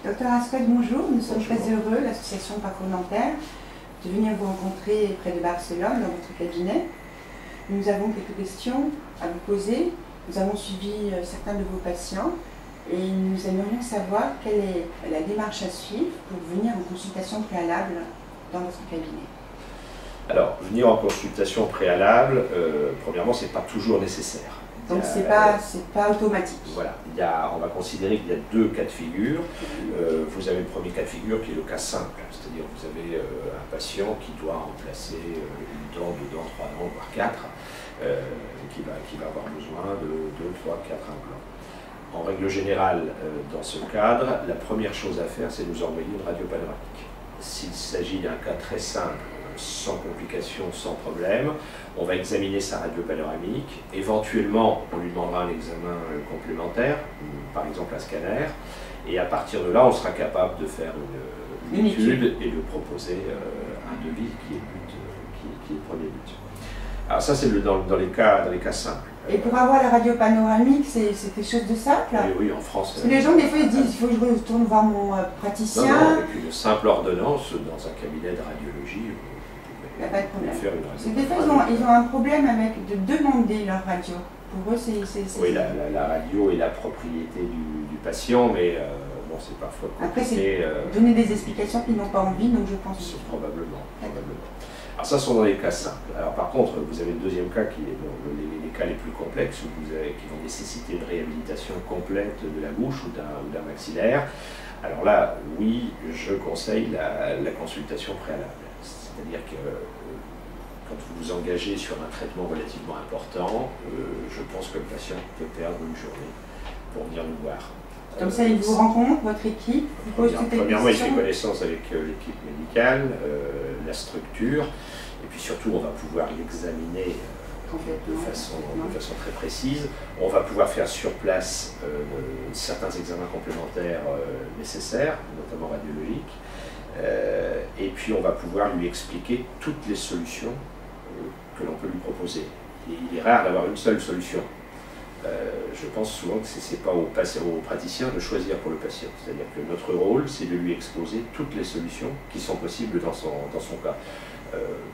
Docteur Ascot, bonjour. Nous sommes Bonjour. très heureux, l'association Parcours Dentaire, de venir vous rencontrer près de Barcelone, dans votre cabinet. Nous avons quelques questions à vous poser. Nous avons suivi certains de vos patients et nous aimerions savoir quelle est la démarche à suivre pour venir en consultation préalable dans votre cabinet. Alors, venir en consultation préalable, premièrement, ce n'est pas toujours nécessaire. Donc c'est pas automatique. Voilà, on va considérer qu'il y a deux cas de figure. Vous avez le premier cas de figure qui est le cas simple, c'est-à-dire que vous avez un patient qui doit remplacer une dent, deux dents, trois dents, voire quatre, qui va avoir besoin de 2, 3, 4 implants. En règle générale, dans ce cadre, la première chose à faire, c'est nous envoyer une radio panoramique. S'il s'agit d'un cas très simple, sans complications, sans problème, on va examiner sa radio panoramique. Éventuellement, on lui demandera un examen complémentaire, par exemple un scanner, et à partir de là, on sera capable de faire une étude et de proposer un devis qui est le premier but. Alors ça, c'est dans les cas simples. Et pour avoir la radio panoramique, c'est quelque chose de simple? Oui, en France. Parce que les gens, des fois, ils disent il faut que je retourne voir mon praticien. Non, avec une simple ordonnance, dans un cabinet de radiologie, il n'y a pas de problème. faire une radio. Des fois, ils ont un problème avec de demander leur radio. Pour eux, c'est... Oui, la radio est la propriété du patient, mais bon, c'est parfois compliqué. Après, c'est donner des explications qu'ils n'ont pas envie, donc je pense. Probablement. Alors ça, ce sont dans les cas simples. Alors par contre, vous avez le deuxième cas qui est les cas les plus complexes, qui vont nécessiter une réhabilitation complète de la bouche ou d'un maxillaire. Alors là, oui, je conseille la consultation préalable. C'est-à-dire que quand vous vous engagez sur un traitement relativement important, je pense que le patient peut perdre une journée pour venir nous voir. Comme ça, il vous rencontre, votre équipe, vous pose toutes les questions. Premièrement, il fait connaissance avec l'équipe médicale, la structure, et puis surtout, on va pouvoir l'examiner de façon très précise. On va pouvoir faire sur place certains examens complémentaires nécessaires, notamment radiologiques, et puis on va pouvoir lui expliquer toutes les solutions que l'on peut lui proposer. Et il est rare d'avoir une seule solution. Je pense souvent que ce n'est pas au praticien de choisir pour le patient. C'est-à-dire que notre rôle, c'est de lui exposer toutes les solutions qui sont possibles dans son cas.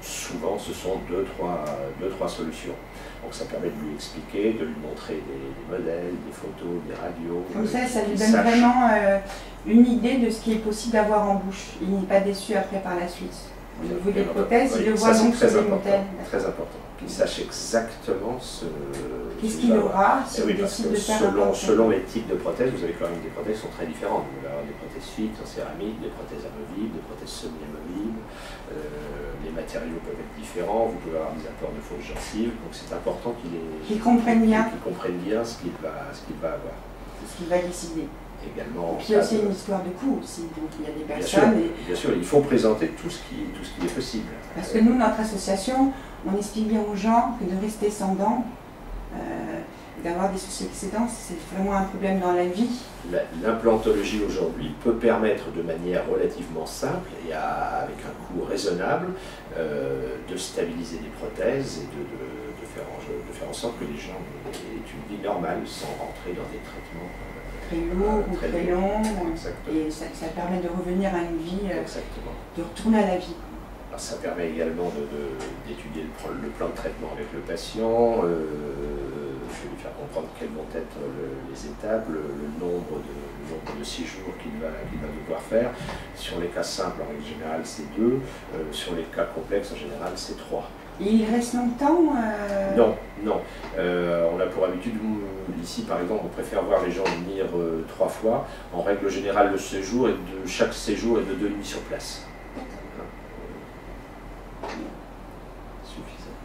Souvent, ce sont deux, trois solutions. Donc ça permet de lui expliquer, de lui montrer des modèles, des photos, des radios. Comme ça lui donne vraiment une idée de ce qui est possible d'avoir en bouche. Il n'est pas déçu après par la suite. Au niveau des prothèses, il le voit donc sur les modèles. Très important. Qu'il sache exactement qu'est-ce qu'il aura si oui, il décide de faire selon les types de prothèses, vous avez quand même des prothèses qui sont très différentes. Vous allez avoir des prothèses fixes en céramique, des prothèses amovibles, des prothèses semi-amovibles. Les matériaux peuvent être différents. Vous pouvez avoir des apports de fausses gencives. Donc c'est important qu'il comprenne bien ce qu'il va avoir. Ce qu'il va décider. Également. Et puis aussi une histoire de coût aussi. Donc il y a des personnes. Bien sûr, il faut présenter tout ce qui est possible. Parce que nous, notre association, on explique bien aux gens que de rester sans dents, d'avoir des soucis d'excédents, c'est vraiment un problème dans la vie. L'implantologie aujourd'hui peut permettre de manière relativement simple et avec un coût raisonnable de stabiliser des prothèses et de faire en sorte que les gens aient une vie normale sans rentrer dans des traitements très lourds ou très longs. Exactement. Et ça permet de revenir à une vie, de retourner à la vie. Alors, ça permet également d'étudier le plan de traitement avec le patient. Je vais lui faire comprendre quelles vont être les étapes, le nombre de séjours qu'il va devoir faire. Sur les cas simples, en règle générale, c'est 2. Sur les cas complexes, en général, c'est 3. Et il reste longtemps Non. On a pour habitude, ici par exemple, on préfère voir les gens venir 3 fois. En règle générale, chaque séjour est de 2 nuits sur place. Suffisant.